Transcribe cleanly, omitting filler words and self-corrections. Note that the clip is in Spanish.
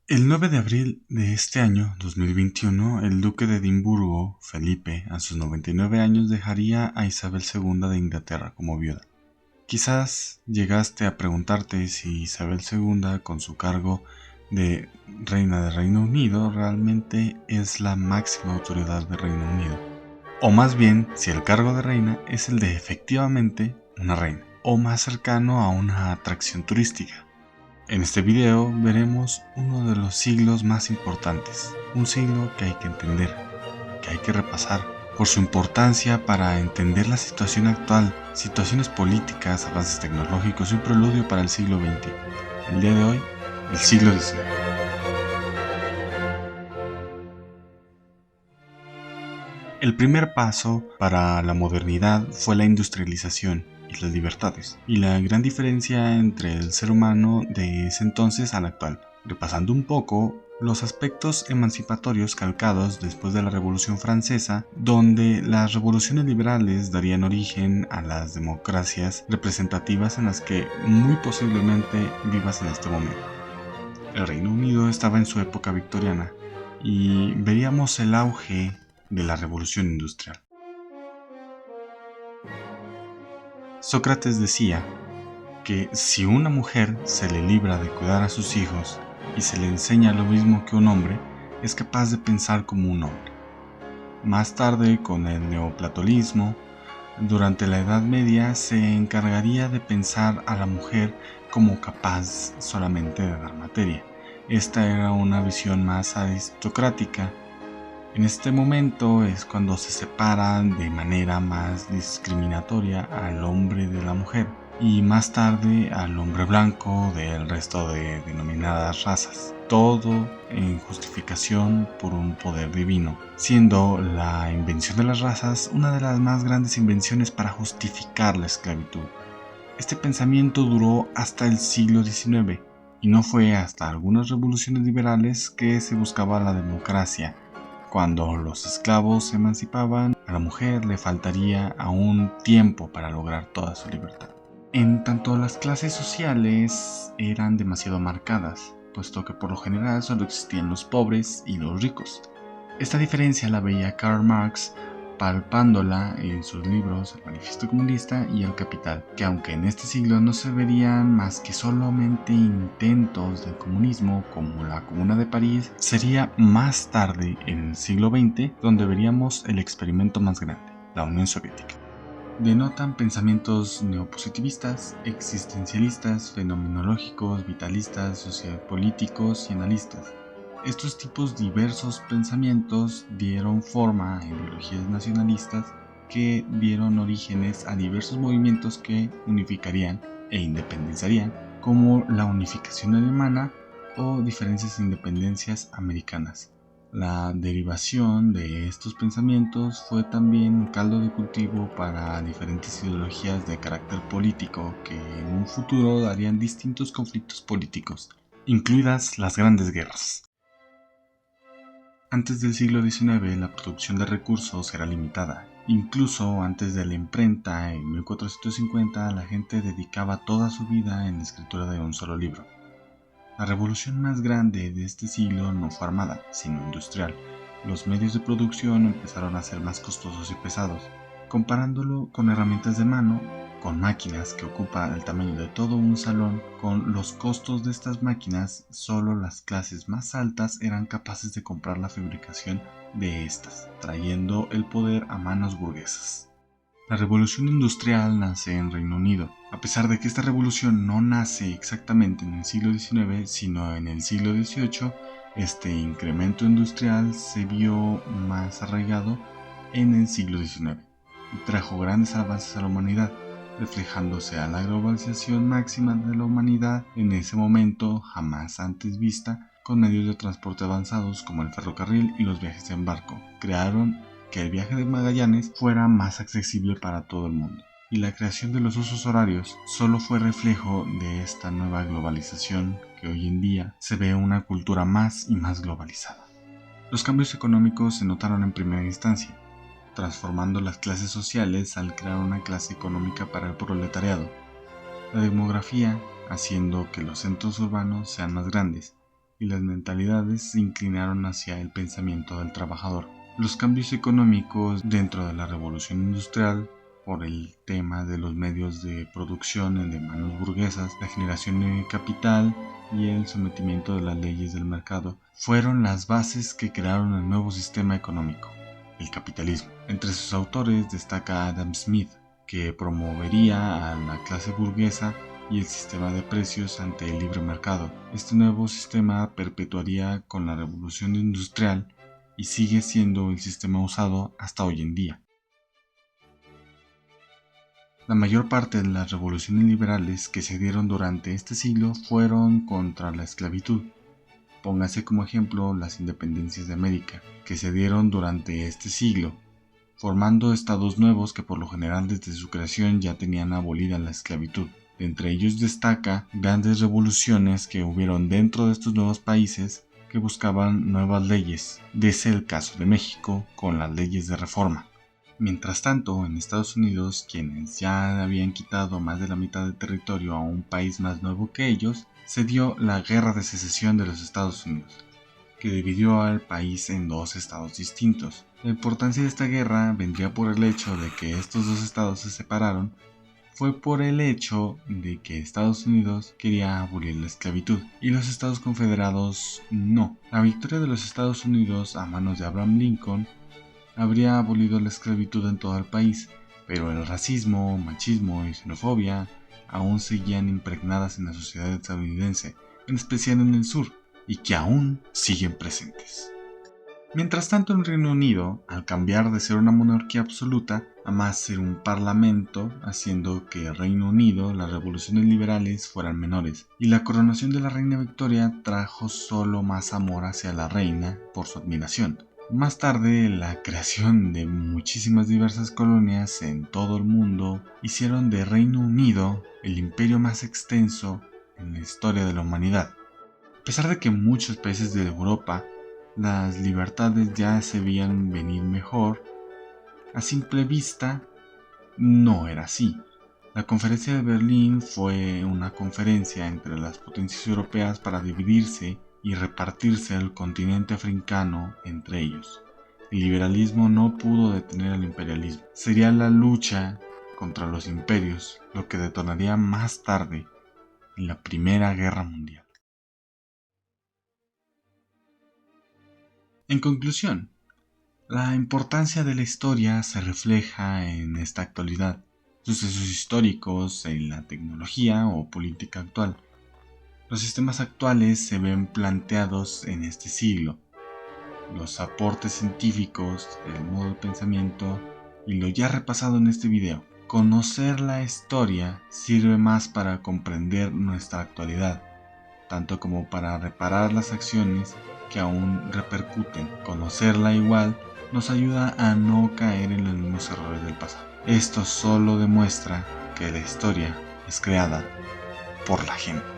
El 9 de abril de este año, 2021, el duque de Edimburgo, Felipe, a sus 99 años dejaría a Isabel II de Inglaterra como viuda. Quizás llegaste a preguntarte si Isabel II, con su cargo de reina de Reino Unido, realmente es la máxima autoridad de Reino Unido. O más bien, si el cargo de reina es el de efectivamente una reina, o más cercano a una atracción turística. En este video veremos uno de los siglos más importantes, un siglo que hay que entender, que hay que repasar, por su importancia para entender la situación actual, situaciones políticas, avances tecnológicos y un preludio para el siglo XX. El día de hoy, el siglo XIX. El primer paso para la modernidad fue la industrialización y las libertades, y la gran diferencia entre el ser humano de ese entonces al actual. Repasando un poco los aspectos emancipatorios calcados después de la Revolución Francesa, donde las revoluciones liberales darían origen a las democracias representativas en las que muy posiblemente vivas en este momento. El Reino Unido estaba en su época victoriana y veríamos el auge de la revolución industrial. Sócrates decía que si una mujer se le libra de cuidar a sus hijos y se le enseña lo mismo que un hombre, es capaz de pensar como un hombre. Más tarde, con el neoplatonismo, durante la Edad Media se encargaría de pensar a la mujer como capaz solamente de dar materia. Esta era una visión más aristocrática. En este momento es cuando se separa de manera más discriminatoria al hombre de la mujer y más tarde al hombre blanco del resto de denominadas razas. Todo en justificación por un poder divino, siendo la invención de las razas una de las más grandes invenciones para justificar la esclavitud. Este pensamiento duró hasta el siglo XIX y no fue hasta algunas revoluciones liberales que se buscaba la democracia. Cuando los esclavos se emancipaban, a la mujer le faltaría aún tiempo para lograr toda su libertad. En tanto, las clases sociales eran demasiado marcadas, puesto que por lo general solo existían los pobres y los ricos. Esta diferencia la veía Karl Marx palpándola en sus libros El Manifiesto Comunista y El Capital, que aunque en este siglo no se verían más que solamente intentos del comunismo como la Comuna de París, sería más tarde en el siglo XX donde veríamos el experimento más grande, la Unión Soviética. Denotan pensamientos neopositivistas, existencialistas, fenomenológicos, vitalistas, sociopolíticos y analistas. Estos tipos diversos pensamientos dieron forma a ideologías nacionalistas que dieron orígenes a diversos movimientos que unificarían e independizarían, como la unificación alemana o diferentes independencias americanas. La derivación de estos pensamientos fue también caldo de cultivo para diferentes ideologías de carácter político que en un futuro darían distintos conflictos políticos, incluidas las grandes guerras. Antes del siglo XIX, la producción de recursos era limitada. Incluso antes de la imprenta, en 1450, la gente dedicaba toda su vida en la escritura de un solo libro. La revolución más grande de este siglo no fue armada, sino industrial. Los medios de producción empezaron a ser más costosos y pesados. Comparándolo con herramientas de mano, con máquinas que ocupan el tamaño de todo un salón, con los costos de estas máquinas, solo las clases más altas eran capaces de comprar la fabricación de estas, trayendo el poder a manos burguesas. La revolución industrial nace en Reino Unido, a pesar de que esta revolución no nace exactamente en el siglo XIX, sino en el siglo XVIII, este incremento industrial se vio más arraigado en el siglo XIX y trajo grandes avances a la humanidad, reflejándose a la globalización máxima de la humanidad en ese momento jamás antes vista, con medios de transporte avanzados como el ferrocarril y los viajes en barco. Crearon que el viaje de Magallanes fuera más accesible para todo el mundo, y la creación de los usos horarios solo fue reflejo de esta nueva globalización que hoy en día se ve una cultura más y más globalizada. Los cambios económicos se notaron en primera instancia, transformando las clases sociales al crear una clase económica para el proletariado. La demografía haciendo que los centros urbanos sean más grandes, y las mentalidades se inclinaron hacia el pensamiento del trabajador. Los cambios económicos dentro de la revolución industrial, por el tema de los medios de producción de manos burguesas, la generación de capital y el sometimiento de las leyes del mercado, fueron las bases que crearon el nuevo sistema económico, el capitalismo. Entre sus autores destaca Adam Smith, que promovería a la clase burguesa y el sistema de precios ante el libre mercado. Este nuevo sistema perpetuaría con la revolución industrial y sigue siendo el sistema usado hasta hoy en día. La mayor parte de las revoluciones liberales que se dieron durante este siglo fueron contra la esclavitud. Póngase como ejemplo las independencias de América, que se dieron durante este siglo, formando estados nuevos que por lo general desde su creación ya tenían abolida la esclavitud. Entre ellos destaca grandes revoluciones que hubieron dentro de estos nuevos países que buscaban nuevas leyes, desde el caso de México con las leyes de reforma. Mientras tanto, en Estados Unidos, quienes ya habían quitado más de la mitad del territorio a un país más nuevo que ellos, se dio la Guerra de Secesión de los Estados Unidos, que dividió al país en dos estados distintos. La importancia de esta guerra vendría por el hecho de que estos dos estados se separaron, fue por el hecho de que Estados Unidos quería abolir la esclavitud y los Estados Confederados no. La victoria de los Estados Unidos a manos de Abraham Lincoln habría abolido la esclavitud en todo el país, pero el racismo, machismo y xenofobia aún seguían impregnadas en la sociedad estadounidense, en especial en el sur, y que aún siguen presentes. Mientras tanto, en Reino Unido, al cambiar de ser una monarquía absoluta a más ser un parlamento, haciendo que Reino Unido las revoluciones liberales fueran menores, y la coronación de la reina Victoria trajo solo más amor hacia la reina por su admiración. Más tarde, la creación de muchísimas diversas colonias en todo el mundo hicieron de Reino Unido el imperio más extenso en la historia de la humanidad. A pesar de que en muchos países de Europa las libertades ya se veían venir mejor, a simple vista no era así. La conferencia de Berlín fue una conferencia entre las potencias europeas para dividirse y repartirse el continente africano entre ellos. El liberalismo no pudo detener al imperialismo. Sería la lucha contra los imperios lo que detonaría más tarde en la Primera Guerra Mundial. En conclusión, la importancia de la historia se refleja en esta actualidad, sucesos históricos en la tecnología o política actual. Los sistemas actuales se ven planteados en este siglo. Los aportes científicos, el modo de pensamiento y lo ya repasado en este video. Conocer la historia sirve más para comprender nuestra actualidad, tanto como para reparar las acciones que aún repercuten. Conocerla igual nos ayuda a no caer en los mismos errores del pasado. Esto solo demuestra que la historia es creada por la gente.